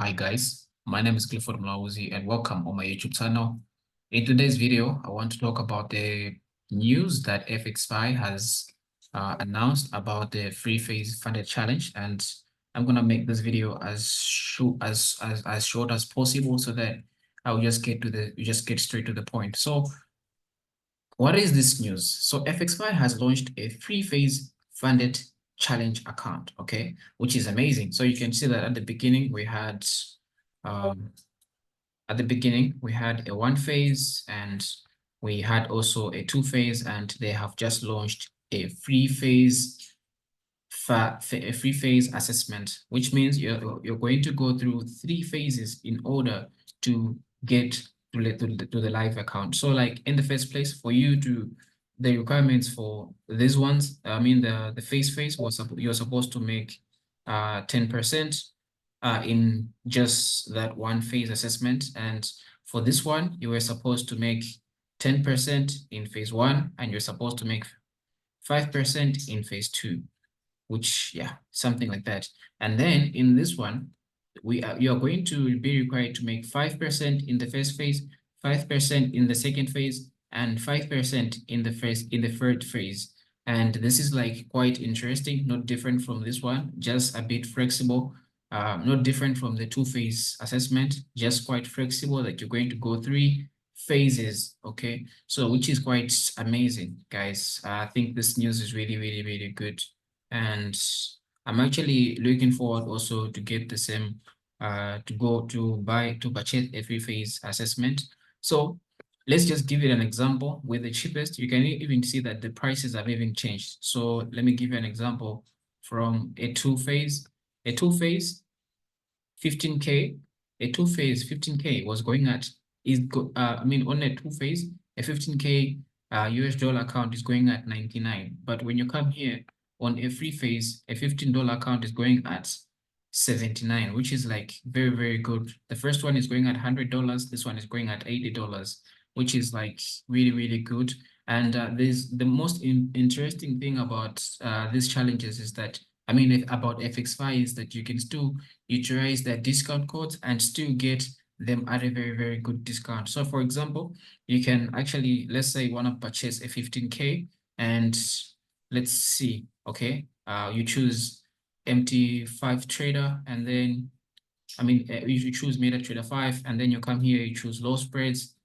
Hi guys, my name is Clifford Mlauzi and welcome on my YouTube channel. In today's video, I want to talk about the news that Fxify has announced about the free phase funded challenge, and I'm gonna make this video as short as possible so that I'll just get straight to the point. So, what is this news? So Fxify has launched a free phase funded challenge account, okay, which is amazing. So you can see that at the beginning we had um, a one phase and we had also a two phase, and they have just launched a free phase assessment, which means you're going to go through three phases in order to get to the live account. So like in the first place, for you to the requirements for these ones, I mean the phase was you're supposed to make 10% in just that one phase assessment, and for this one you were supposed to make 10% in phase one, and you're supposed to make 5% in phase two, which, yeah, something like that. And then in this one, you're going to be required to make 5% in the first phase, 5% in the second phase, and 5% in the third phase. And this is like quite interesting, not different from this one, just a bit flexible. Not different from the two-phase assessment, just quite flexible, that you're going to go three phases, okay? So which is quite amazing, guys. I think this news is really, really, really good. And I'm actually looking forward also to get the same, to purchase a free phase assessment. So let's just give it an example. With the cheapest, you can even see that the prices have even changed. So let me give you an example from a two-phase. A two-phase 15K, a two-phase 15K was going at on a two-phase, a 15K US dollar account is going at 99. But when you come here on a free phase, a $15 account is going at 79, which is like very, very good. The first one is going at $100, this one is going at $80, which is like really, really good. And there's the most interesting thing about these challenges is that, about Fxify, is that you can still utilize their discount codes and still get them at a very, very good discount. So for example, you can actually, let's say you want to purchase a 15K, and let's see, okay, you choose MT5 trader, and then, you choose MetaTrader 5, and then you come here, you choose low spreads,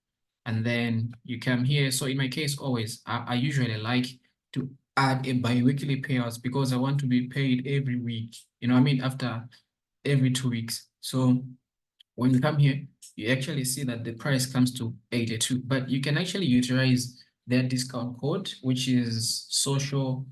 and then you come here. So in my case, always, I usually like to add a bi-weekly payouts because I want to be paid every week, after every 2 weeks. So when you come here, you actually see that the price comes to 82, but you can actually utilize their discount code, which is social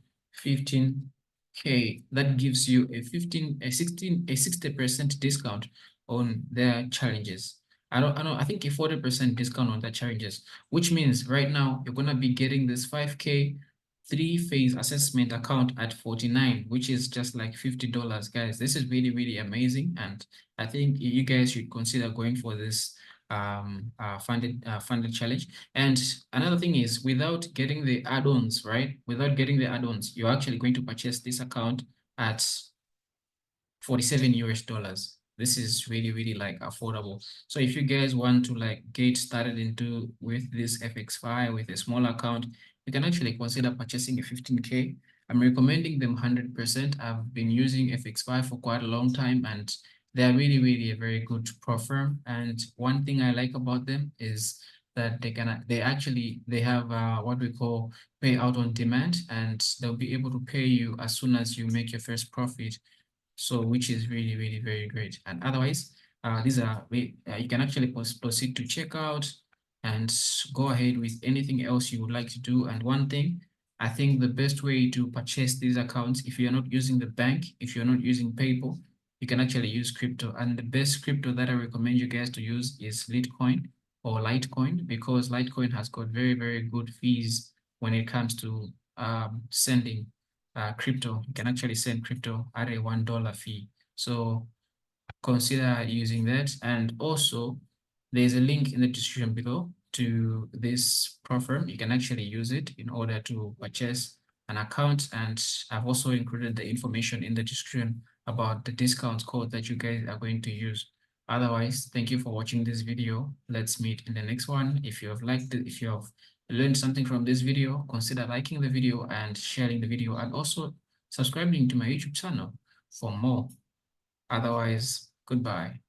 15K. That gives you a 60% discount on their challenges. I think a 40% discount on their challenges, which means right now you're gonna be getting this 5K three-phase assessment account at 49, which is just like $50, guys. This is really amazing, and I think you guys should consider going for this funded challenge. And another thing is, without getting the add-ons, right? Without getting the add-ons, you're actually going to purchase this account at 47 US dollars. This is really like affordable. So if you guys want to like get started with this Fxify with a small account, you can actually consider purchasing a 15K. I'm recommending them 100%. I've been using Fxify for quite a long time, and they're really a very good pro firm. And one thing I like about them is that they have what we call pay out on demand, and they'll be able to pay you as soon as you make your first profit. So which is really very great. And otherwise, you can actually proceed to checkout and go ahead with anything else you would like to do. And one thing, I think the best way to purchase these accounts, if you're not using the bank, if you're not using PayPal, you can actually use crypto. And the best crypto that I recommend you guys to use is Litecoin or Litecoin, because Litecoin has got very good fees when it comes to sending crypto. You can actually send crypto at a $1 fee. So consider using that. And also, there's a link in the description below to this pro firm. You can actually use it in order to purchase an account. And I've also included the information in the description about the discount code that you guys are going to use. Otherwise, thank you for watching this video. Let's meet in the next one. If you have liked it, if you have learned something from this video, consider liking the video and sharing the video, and also subscribing to my YouTube channel for more. Otherwise, goodbye.